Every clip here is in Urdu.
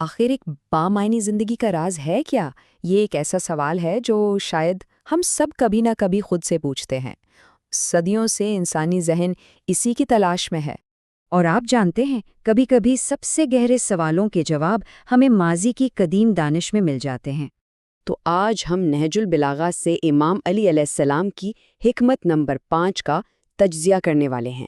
آخر ایک بامعنی زندگی کا راز ہے کیا؟ یہ ایک ایسا سوال ہے جو شاید ہم سب کبھی نہ کبھی خود سے پوچھتے ہیں۔ صدیوں سے انسانی ذہن اسی کی تلاش میں ہے۔ اور آپ جانتے ہیں، کبھی کبھی سب سے گہرے سوالوں کے جواب ہمیں ماضی کی قدیم دانش میں مل جاتے ہیں۔ تو آج ہم نہج البلاغہ سے امام علی علیہ السلام کی حکمت نمبر 5 کا تجزیہ کرنے والے ہیں۔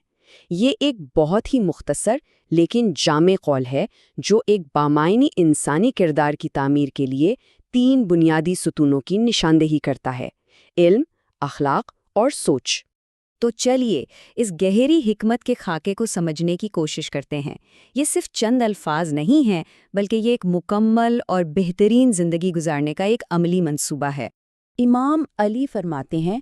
یہ ایک بہت ہی مختصر لیکن جامع قول ہے جو ایک بامعنی انسانی کردار کی تعمیر کے لیے 3 بنیادی ستونوں کی نشاندہی کرتا ہے: علم، اخلاق اور سوچ۔ تو چلیے اس گہری حکمت کے خاکے کو سمجھنے کی کوشش کرتے ہیں۔ یہ صرف چند الفاظ نہیں ہیں، بلکہ یہ ایک مکمل اور بہترین زندگی گزارنے کا ایک عملی منصوبہ ہے۔ امام علی فرماتے ہیں،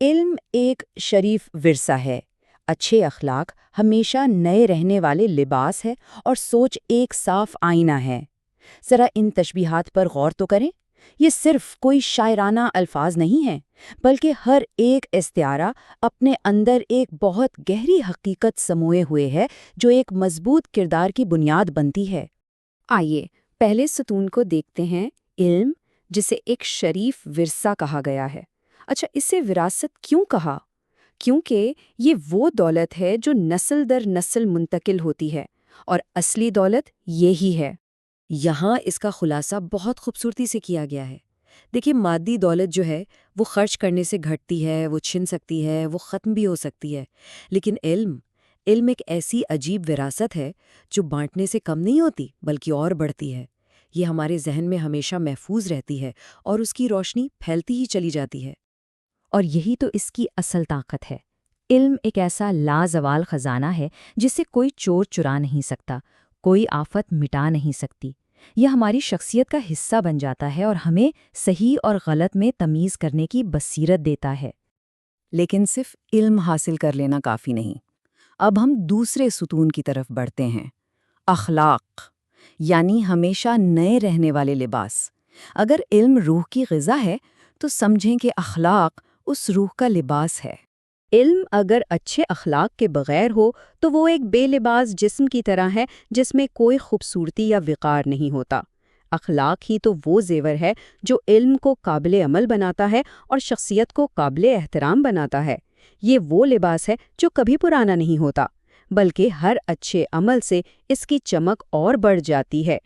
علم ایک شریف ورثہ ہے، اچھے اخلاق ہمیشہ نئے رہنے والے لباس ہے، اور سوچ ایک صاف آئینہ ہے۔ ذرا ان تشبیہات پر غور تو کریں۔ یہ صرف کوئی شاعرانہ الفاظ نہیں ہیں، بلکہ ہر ایک استعارہ اپنے اندر ایک بہت گہری حقیقت سموئے ہوئے ہے جو ایک مضبوط کردار کی بنیاد بنتی ہے۔ آئیے پہلے ستون کو دیکھتے ہیں، علم، جسے ایک شریف ورثہ کہا گیا ہے۔ اچھا، اسے وراثت کیوں کہا؟ کیونکہ یہ وہ دولت ہے جو نسل در نسل منتقل ہوتی ہے، اور اصلی دولت یہی ہے۔ یہاں اس کا خلاصہ بہت خوبصورتی سے کیا گیا ہے۔ دیکھیں، مادی دولت جو ہے وہ خرچ کرنے سے گھٹتی ہے، وہ چھن سکتی ہے، وہ ختم بھی ہو سکتی ہے، لیکن علم ایک ایسی عجیب وراثت ہے جو بانٹنے سے کم نہیں ہوتی بلکہ اور بڑھتی ہے۔ یہ ہمارے ذہن میں ہمیشہ محفوظ رہتی ہے اور اس کی روشنی پھیلتی ہی چلی جاتی ہے۔ اور یہی تو اس کی اصل طاقت ہے۔ علم ایک ایسا لازوال خزانہ ہے جسے کوئی چور چرا نہیں سکتا، کوئی آفت مٹا نہیں سکتی۔ یہ ہماری شخصیت کا حصہ بن جاتا ہے اور ہمیں صحیح اور غلط میں تمیز کرنے کی بصیرت دیتا ہے۔ لیکن صرف علم حاصل کر لینا کافی نہیں۔ اب ہم دوسرے ستون کی طرف بڑھتے ہیں، اخلاق، یعنی ہمیشہ نئے رہنے والے لباس۔ اگر علم روح کی غذا ہے تو سمجھیں کہ اخلاق اس روح کا لباس ہے۔ علم اگر اچھے اخلاق کے بغیر ہو تو وہ ایک بے لباس جسم کی طرح ہے جس میں کوئی خوبصورتی یا وقار نہیں ہوتا۔ اخلاق ہی تو وہ زیور ہے جو علم کو قابل عمل بناتا ہے اور شخصیت کو قابل احترام بناتا ہے۔ یہ وہ لباس ہے جو کبھی پرانا نہیں ہوتا، بلکہ ہر اچھے عمل سے اس کی چمک اور بڑھ جاتی ہے۔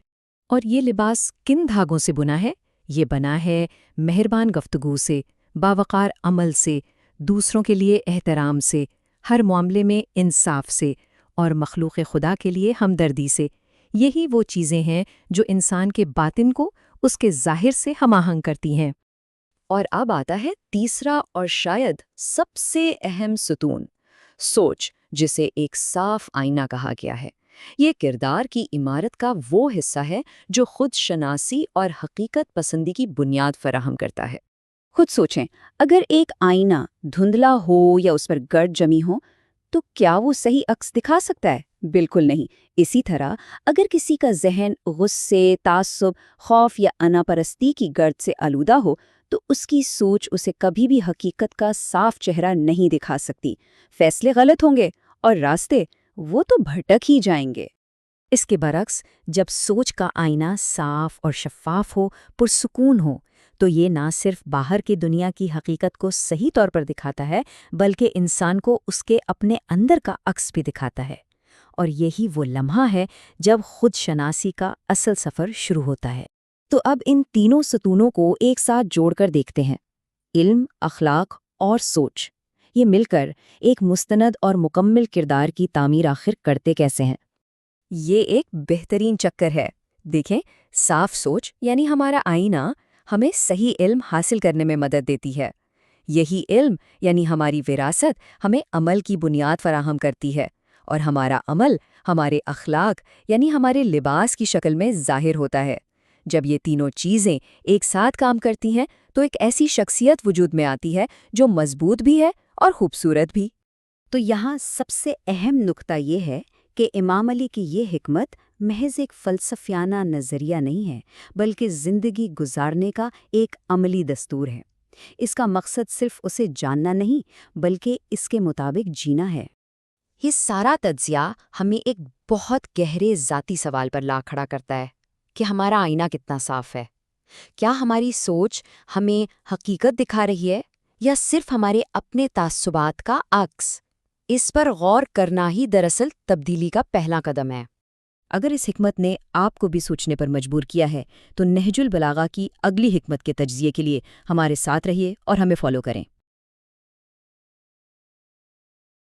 اور یہ لباس کن دھاگوں سے بنا ہے؟ یہ بنا ہے مہربان گفتگو سے، باوقار عمل سے، دوسروں کے لیے احترام سے، ہر معاملے میں انصاف سے، اور مخلوق خدا کے لیے ہمدردی سے۔ یہی وہ چیزیں ہیں جو انسان کے باطن کو اس کے ظاہر سے ہم آہنگ کرتی ہیں۔ اور اب آتا ہے تیسرا اور شاید سب سے اہم ستون، سوچ، جسے ایک صاف آئینہ کہا گیا ہے۔ یہ کردار کی عمارت کا وہ حصہ ہے جو خود شناسی اور حقیقت پسندی کی بنیاد فراہم کرتا ہے۔ خود سوچیں، اگر ایک آئینہ دھندلا ہو یا اس پر گرد جمی ہو تو کیا وہ صحیح عکس دکھا سکتا ہے؟ بالکل نہیں۔ اسی طرح اگر کسی کا ذہن غصے، تعصب، خوف یا انا پرستی کی گرد سے آلودہ ہو تو اس کی سوچ اسے کبھی بھی حقیقت کا صاف چہرہ نہیں دکھا سکتی۔ فیصلے غلط ہوں گے اور راستے وہ تو بھٹک ہی جائیں گے۔ اس کے برعکس، جب سوچ کا آئینہ صاف اور شفاف ہو، پرسکون ہو، تو یہ نہ صرف باہر کی دنیا کی حقیقت کو صحیح طور پر دکھاتا ہے بلکہ انسان کو اس کے اپنے اندر کا عکس بھی دکھاتا ہے۔ اور یہی وہ لمحہ ہے جب خود شناسی کا اصل سفر شروع ہوتا ہے۔ تو اب ان تینوں ستونوں کو ایک ساتھ جوڑ کر دیکھتے ہیں، علم، اخلاق اور سوچ۔ یہ مل کر ایک مستند اور مکمل کردار کی تعمیر آخر کرتے کیسے ہیں؟ یہ ایک بہترین چکر ہے۔ دیکھیں، صاف سوچ یعنی ہمارا آئینہ ہمیں صحیح علم حاصل کرنے میں مدد دیتی ہے۔ یہی علم یعنی ہماری وراثت ہمیں عمل کی بنیاد فراہم کرتی ہے، اور ہمارا عمل ہمارے اخلاق یعنی ہمارے لباس کی شکل میں ظاہر ہوتا ہے۔ جب یہ تینوں چیزیں ایک ساتھ کام کرتی ہیں تو ایک ایسی شخصیت وجود میں آتی ہے جو مضبوط بھی ہے اور خوبصورت بھی۔ تو یہاں سب سے اہم نقطہ یہ ہے کہ امام علی کی یہ حکمت محض ایک فلسفیانہ نظریہ نہیں ہے، بلکہ زندگی گزارنے کا ایک عملی دستور ہے۔ اس کا مقصد صرف اسے جاننا نہیں بلکہ اس کے مطابق جینا ہے۔ یہ سارا تجزیہ ہمیں ایک بہت گہرے ذاتی سوال پر لا کھڑا کرتا ہے، کہ ہمارا آئینہ کتنا صاف ہے۔ کیا ہماری سوچ ہمیں حقیقت دکھا رہی ہے یا صرف ہمارے اپنے تعصبات کا عکس؟ اس پر غور کرنا ہی دراصل تبدیلی کا پہلا قدم ہے۔ اگر اس حکمت نے آپ کو بھی سوچنے پر مجبور کیا ہے تو نہج البلاغہ کی اگلی حکمت کے تجزیے کے لیے ہمارے ساتھ رہیے اور ہمیں فالو کریں۔